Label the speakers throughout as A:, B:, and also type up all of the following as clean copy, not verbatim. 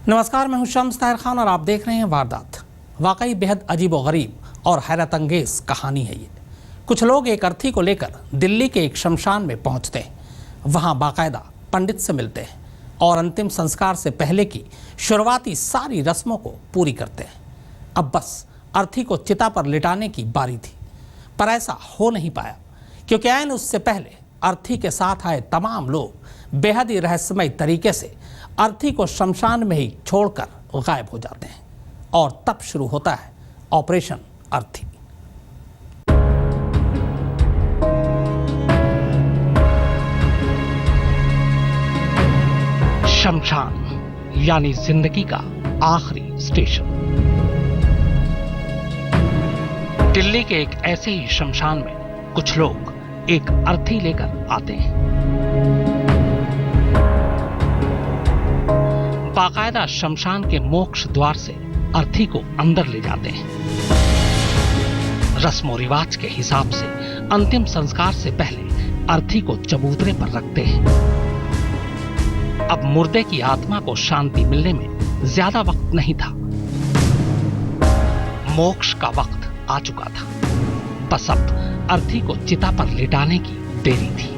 A: नमस्कार, मैं हूं शम्स ताहिर खान और आप देख रहे हैं वारदात। वाकई बेहद अजीब व गरीब और हैरत अंगेज कहानी है ये। कुछ लोग एक अर्थी को लेकर दिल्ली के एक शमशान में पहुंचते हैं। वहां बाकायदा पंडित से मिलते हैं और अंतिम संस्कार से पहले की शुरुआती सारी रस्मों को पूरी करते हैं। अब बस अर्थी को चिता पर लिटाने की बारी थी, पर ऐसा हो नहीं पाया क्योंकि ऐन उससे पहले अर्थी के साथ आए तमाम लोग बेहद ही रहस्यमय तरीके से अर्थी को शमशान में ही छोड़कर गायब हो जाते हैं और तब शुरू होता है ऑपरेशन अर्थी। शमशान यानी जिंदगी का आखिरी स्टेशन। दिल्ली के एक ऐसे ही शमशान में कुछ लोग एक अर्थी लेकर आते हैं। बाकायदा शमशान के मोक्ष द्वार से अर्थी को अंदर ले जाते हैं। रस्मो रिवाज के हिसाब से अंतिम संस्कार से पहले अर्थी को चबूतरे पर रखते हैं। अब मुर्दे की आत्मा को शांति मिलने में ज्यादा वक्त नहीं था। मोक्ष का वक्त आ चुका था। बस अब अर्थी को चिता पर लिटाने की देरी थी।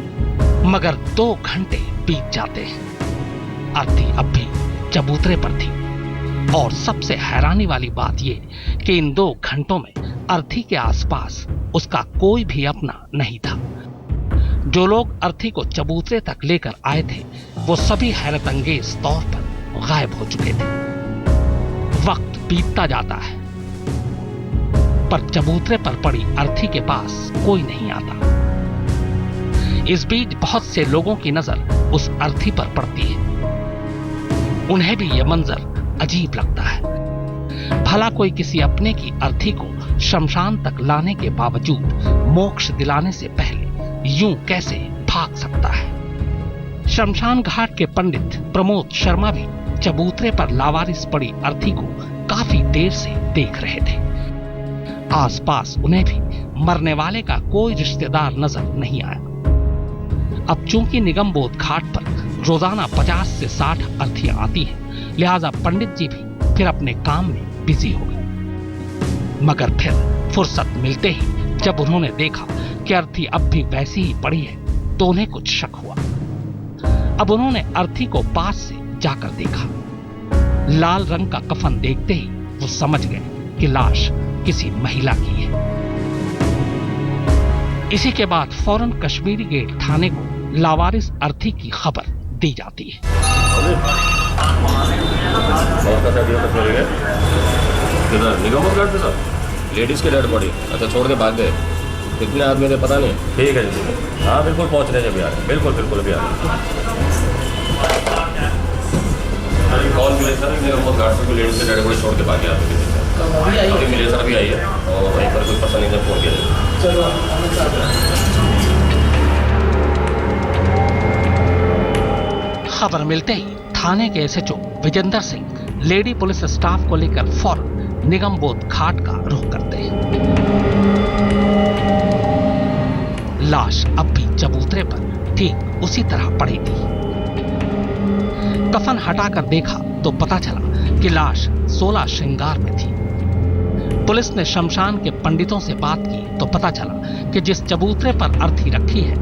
A: मगर 2 घंटे बीत जाते हैं। अर्थी अब भी चबूतरे पर थी और सबसे हैरानी वाली बात यह कि इन 2 घंटों में अर्थी के आसपास उसका कोई भी अपना नहीं था। जो लोग अर्थी को चबूतरे तक लेकर आए थे वो सभी हैरत अंगेज तौर पर गायब हो चुके थे। वक्त बीतता जाता है पर चबूतरे पर पड़ी अर्थी के पास कोई नहीं आता। इस बीच बहुत से लोगों की नजर उस अर्थी पर पड़ती है। उन्हें भी यह मंजर अजीब लगता है। भला कोई किसी अपने की अर्थी को शमशान तक लाने के बावजूद मोक्ष दिलाने से पहले यूं कैसे भाग सकता है। शमशान घाट के पंडित प्रमोद शर्मा भी चबूतरे पर लावारिस पड़ी अर्थी को काफी देर से देख रहे थे। आसपास उन्हें भी मरने वाले का कोई रिश्तेदार नजर नहीं आया। अब चूंकि निगमबोध घाट पर रोजाना 50 से 60 अर्थियां आती हैं, लिहाजा पंडित जी भी फिर अपने काम में बिजी हो गए। मगर फिर फुर्सत मिलते ही जब उन्होंने देखा कि अर्थी अब भी वैसी ही पड़ी है तो उन्हें कुछ शक हुआ। अब उन्होंने अर्थी को पास से जाकर देखा। लाल रंग का कफन देखते ही वो समझ गए कि लाश किसी महिला की है। इसी के बाद फौरन कश्मीरी गेट थाने को लावारिस अर्थी की खबर दी जाती है।
B: लेडीज के डेड बॉडी अच्छा छोड़ के भाग गए। कितने आदमी थे पता नहीं।
C: ठीक है जी, हाँ बिल्कुल पहुंच रहे हैं अभी आ रहे हैं। बिल्कुल बिल्कुल अभी आ रहे हैं।
B: कॉल मिले सर निगमबोध घाट पर कोई लेडीज के डेड बॉडी छोड़ के भाग गया। अभी मिले सर अभी आई है और वहीं पर कोई पर्सन इधर फोन किया।
A: खबर मिलते ही थाने के SHO Vijender Singh lady police staff को लेकर फौरन निगमबोध घाट का रुख करते हैं। लाश अब भी चबूतरे पर ठीक उसी तरह पड़ी थी। कफन हटाकर देखा तो पता चला कि लाश 16 श्रृंगार में थी। पुलिस ने शमशान के पंडितों से बात की तो पता चला कि जिस चबूतरे पर अर्थी रखी है,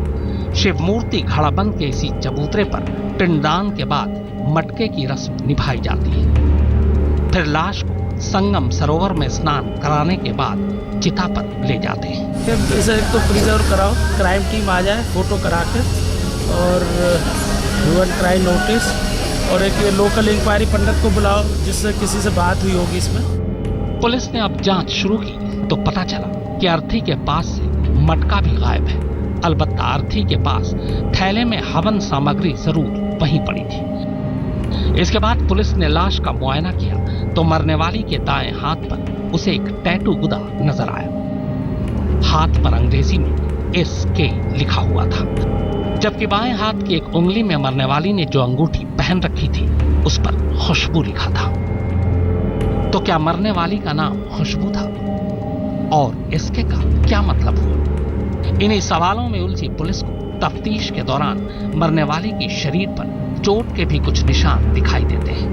A: शिव मूर्ति घड़ाबंद के इसी चबूतरे पर पिंडदान के बाद मटके की रस्म निभाई जाती है। फिर लाश को संगम सरोवर में स्नान कराने के बाद चिता पर ले जाते हैं।
D: फिर इसे एक तो प्रिजर्व कराओ, क्राइम टीम आ जाए फोटो करा के, और ह्यूमन क्राइम नोटिस, और एक लोकल इंक्वायरी पंडित को बुलाओ जिससे किसी से बात हुई होगी इसमें।
A: पुलिस ने अब जांच शुरू की तो पता चला कि अर्थी के पास से मटका भी गायब है। अलबत्ता अर्थी के पास थैले में हवन सामग्री जरूर वहीं पड़ी थी। इसके बाद पुलिस ने लाश का मुआयना किया तो मरने वाली के दाएं हाथ पर उसे एक टैटू गुदा नजर आया। हाथ पर अंग्रेजी में SK लिखा हुआ था, जबकि बाएं हाथ की एक उंगली में मरने वाली ने जो अंगूठी पहन रखी थी उस पर खुशबू लिखा था। तो क्या मरने वाली का नाम खुशबू था और SK का क्या मतलब हुआ? इन्हीं सवालों में उलझी पुलिस को तफ्तीश के दौरान मरने वाले की शरीर पर चोट के भी कुछ निशान दिखाई देते हैं।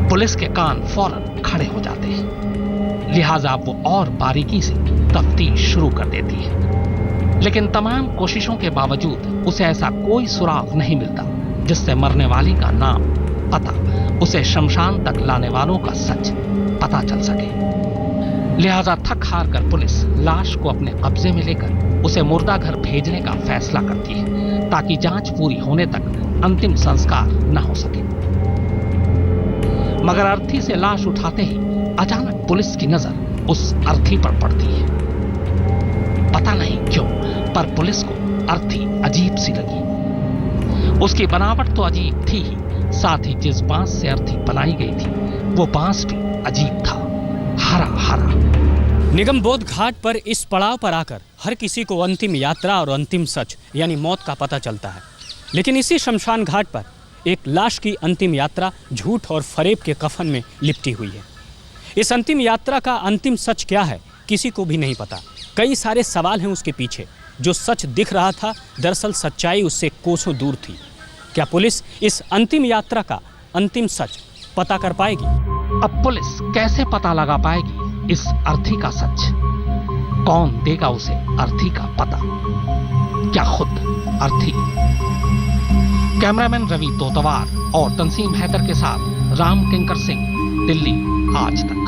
A: पुलिस के कान फौरन खड़े हो जाते हैं, लिहाजा वो और बारीकी से तफ्तीश शुरू कर देती है। लेकिन तमाम कोशिशों के बावजूद उसे ऐसा कोई सुराग नहीं मिलता जिससे मरने वाली का नाम, पता, उसे शमशान तक लाने वालों का सच पता चल सके। लिहाजा थक हार कर पुलिस लाश को अपने कब्जे में लेकर उसे मुर्दा घर भेजने का फैसला करती है, ताकि जांच पूरी होने तक अंतिम संस्कार न हो सके। मगर अर्थी से लाश उठाते ही अचानक पुलिस की नजर उस अर्थी पर पड़ती है। पता नहीं क्यों, पर पुलिस को अर्थी अजीब सी लगी। उसकी बनावट तो अजीब थी ही, साथ ही जिस बांस से अर्थी बनाई गई थी वो बांस भी अजीब था, हरा हरा।
E: निगमबोध घाट पर इस पड़ाव पर आकर हर किसी को अंतिम यात्रा और अंतिम सच यानी मौत का पता चलता है। लेकिन इसी शमशान घाट पर एक लाश की अंतिम यात्रा झूठ और फरेब के कफन में लिपटी हुई है। इस अंतिम यात्रा का अंतिम सच क्या है, किसी को भी नहीं पता। कई सारे सवाल हैं उसके पीछे। जो सच दिख रहा था, दरअसल सच्चाई उससे कोसों दूर थी। क्या पुलिस इस अंतिम यात्रा का अंतिम सच पता कर पाएगी?
A: अब पुलिस कैसे पता लगा पाएगी इस अर्थी का सच? कौन देगा उसे अर्थी का पता? क्या खुद अर्थी? कैमरामैन रवि तोतवार और तंसीम हैदर के साथ राम किंकर सिंह, दिल्ली आज तक।